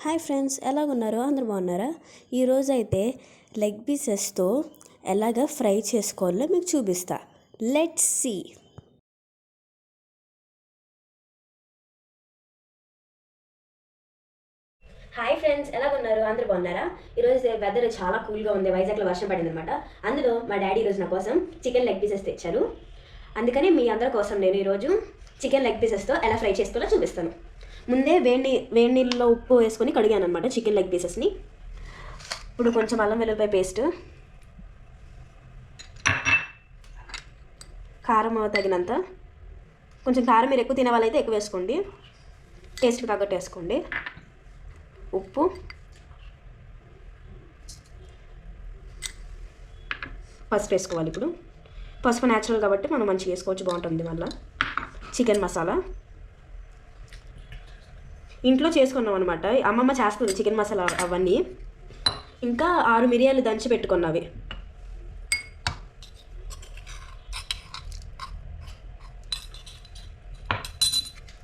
Hi friends, ఎలాగున్నారు? అందరూ బాగున్నారా? ఈరోజైతే లెగ్ పీసెస్తో ఎలాగ ఫ్రై చేసుకోవాలో మీకు చూపిస్తా. Let's see. హాయ్ ఫ్రెండ్స్, ఎలాగున్నారు? అందరూ బాగున్నారా? ఈరోజు వెదర్ చాలా కూల్గా ఉంది. వైజాగ్లో వర్షం పడింది అనమాట. అందులో మా డాడీ ఈరోజు నా కోసం చికెన్ లెగ్ పీసెస్ తెచ్చారు. అందుకని మీ అందరి కోసం నేను ఈరోజు చికెన్ లెగ్ పీసెస్తో ఎలా ఫ్రై చేసుకోవాలో చూపిస్తాను. ముందే వేడి నీళ్ళలో ఉప్పు వేసుకొని కడిగాను అనమాట చికెన్ లెగ్ పీసెస్ని. ఇప్పుడు కొంచెం అల్లం వెల్లుల్లిపాయ పేస్ట్, కారం తగినంత, కొంచెం కారం మీరు ఎక్కువ తినే వాళ్ళైతే ఎక్కువ వేసుకోండి, టేస్ట్కి తగ్గట్టు వేసుకోండి. ఉప్పు, పసుపు వేసుకోవాలి. ఇప్పుడు పసుపు న్యాచురల్ కాబట్టి మనం మంచిగా వేసుకోవచ్చు, బాగుంటుంది. మళ్ళీ చికెన్ మసాలా ఇంట్లో చేసుకున్నాం అనమాట. అమ్మమ్మ చేస్తుంది చికెన్ మసాలా అవన్నీ. ఇంకా 6 మిరియాలు దంచి పెట్టుకున్నవి.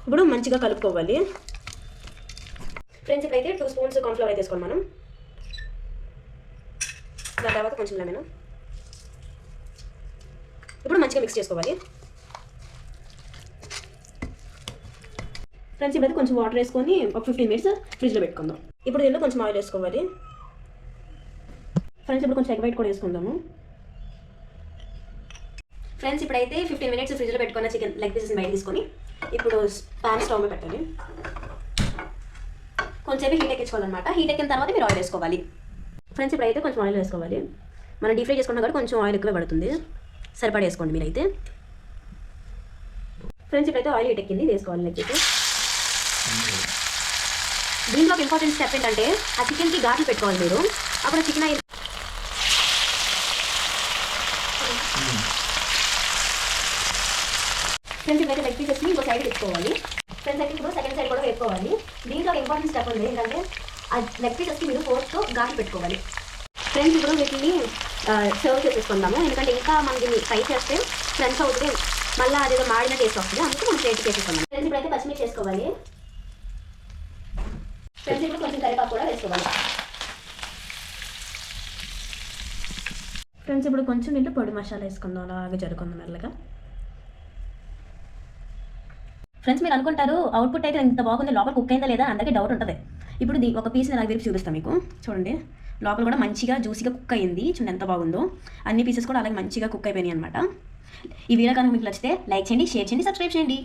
ఇప్పుడు మంచిగా కలుపుకోవాలి. ఫ్రెండ్స్, ఇప్పుడైతే 2 స్పూన్స్ కార్న్ఫ్లవర్ అయితే వేసుకోవాలి మనం. దాని తర్వాత కొంచెం లెమన్. ఇప్పుడు మంచిగా మిక్స్ చేసుకోవాలి. ఫ్రెండ్స్, ఇప్పుడైతే కొంచెం వాటర్ వేసుకొని ఒక 15 మినిట్స్ ఫ్రిడ్జ్లో పెట్టుకుందాం. ఇప్పుడు దీనిలో కొంచెం ఆయిల్ వేసుకోవాలి. ఫ్రెండ్స్, ఇప్పుడు కొంచెం ఎగ్ వైట్ కూడా వేసుకుందాము. ఫ్రెండ్స్, ఇప్పుడైతే 15 మినిట్స్ ఫ్రిడ్జ్లో పెట్టుకున్న చికెన్ లెగ్ పీసెస్ బయట తీసుకొని ఇప్పుడు పాన్ స్టవ్ మీద పెట్టాలి. కొంచెం హీట్ ఎక్కించుకోవాలన్నమాట. హీట్ ఎక్కిన తర్వాత మీరు ఆయిల్ వేసుకోవాలి. ఫ్రెండ్స్, ఇప్పుడైతే కొంచెం ఆయిల్ వేసుకోవాలి. మనం డీప్ ఫ్రై చేసుకున్నా కూడా కొంచెం ఆయిల్ ఎక్కువ పడుతుంది, సరిపడా వేసుకోండి మీరైతే. ఫ్రెండ్స్, ఇప్పుడైతే ఆయిల్ హీట్ ఎక్కింది, వేసుకోవాలి లెగ్ పీసెస్. దీంట్లో ఒక ఇంపార్టెంట్ స్టెప్ ఏంటంటే ఆ చికెన్కి ఘాట్లు పెట్టుకోవాలి మీరు. అప్పుడు చికెన్ ఫ్రెండ్స్, ఇప్పుడైతే లెగ్ పీసెస్ని ఇంకో సైడ్ పెట్టుకోవాలి. ఫ్రెండ్స్, అయితే ఇప్పుడు సెకండ్ సైడ్ కూడా వేసుకోవాలి. దీంట్లో ఒక ఇంపార్టెంట్ స్టెప్ ఉంది ఏంటంటే ఆ లెగ్ పీసెస్కి మీరు ఫోర్క్తో ఘాట్లు పెట్టుకోవాలి. ఫ్రెండ్స్, ఇప్పుడు వీటిని సర్వ్ చేసేసుకుందాము. ఎందుకంటే ఇంకా మనం దీన్ని ఫ్రై చేస్తే ఫ్రెండ్స్ అవుతుంది, మళ్ళీ అదేదో మాడిన టేస్ట్ వస్తుంది. అందుకే మనం ప్లేట్ చేసేసుకుందాం. ఫ్రెండ్స్, ఇప్పుడైతే పచ్చిమిర్చి చేసుకోవాలి. ఫ్రెండ్స్, ఇప్పుడు కొంచెం కరివేపాకు కూడా వేసుకోవాలి. ఫ్రెండ్స్, ఇప్పుడు కొంచెం ఇంట్లో పొడి మసాలా వేసుకుందాం. అలాగే జరుగుకుందాం మెల్లగా. ఫ్రెండ్స్, మీరు అనుకుంటారు అవుట్పుట్ అయితే ఇంత బాగుంది, లోపల కుక్ అయిందా లేదా అందరికీ డౌట్ ఉంటుంది. ఇప్పుడు ఒక పీస్ని అలా విరిపి చూపిస్తాం మీకు. చూడండి, లోపల కూడా మంచిగా జ్యూసీగా కుక్ అయ్యింది. చూడండి ఎంత బాగుందో. అన్ని పీసెస్ కూడా అలాగే మంచిగా కుక్ అయిపోయినాయి అనమాట. ఈ వీడియో కనుక మీకు నచ్చితే లైక్ చేయండి, షేర్ చేయండి, సబ్స్క్రైబ్ చేయండి.